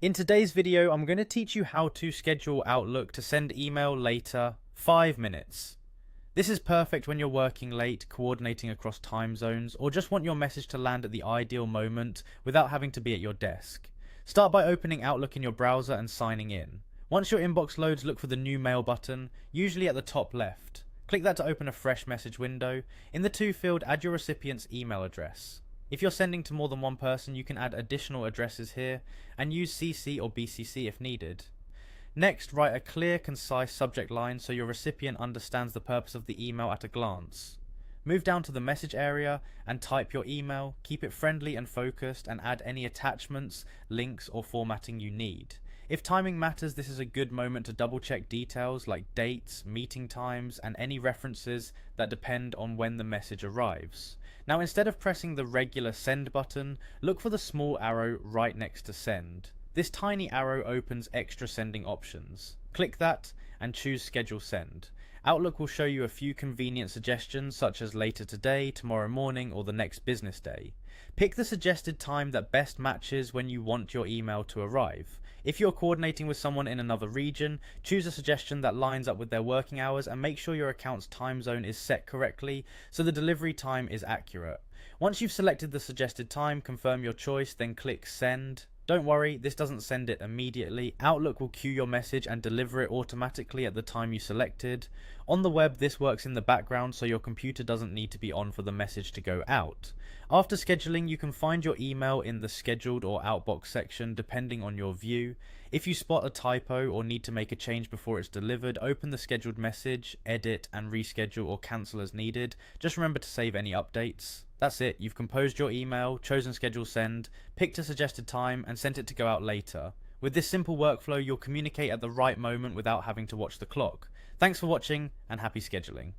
In today's video, I'm going to teach you how to schedule Outlook to send email later 5 minutes. This is perfect when you're working late, coordinating across time zones, or just want your message to land at the ideal moment without having to be at your desk. Start by opening Outlook in your browser and signing in. Once your inbox loads, look for the new mail button, usually at the top left. Click that to open a fresh message window. In the To field, add your recipient's email address. If you're sending to more than one person, you can add additional addresses here and use CC or BCC if needed. Next, write a clear, concise subject line so your recipient understands the purpose of the email at a glance. Move down to the message area and type your email, keep it friendly and focused, and add any attachments, links, or formatting you need. If timing matters, this is a good moment to double check details like dates, meeting times, and any references that depend on when the message arrives. Now, instead of pressing the regular send button, look for the small arrow right next to send. This tiny arrow opens extra sending options. Click that and choose schedule send. Outlook will show you a few convenient suggestions such as later today, tomorrow morning, or the next business day. Pick the suggested time that best matches when you want your email to arrive. If you're coordinating with someone in another region, choose a suggestion that lines up with their working hours and make sure your account's time zone is set correctly so the delivery time is accurate. Once you've selected the suggested time, confirm your choice, then click send. Don't worry, this doesn't send it immediately. Outlook will queue your message and deliver it automatically at the time you selected. On the web, this works in the background so your computer doesn't need to be on for the message to go out. After scheduling, you can find your email in the scheduled or outbox section depending on your view. If you spot a typo or need to make a change before it's delivered, open the scheduled message, edit and reschedule or cancel as needed. Just remember to save any updates. That's it, you've composed your email, chosen schedule send, picked a suggested time and sent it to go out later. With this simple workflow, you'll communicate at the right moment without having to watch the clock. Thanks for watching and happy scheduling.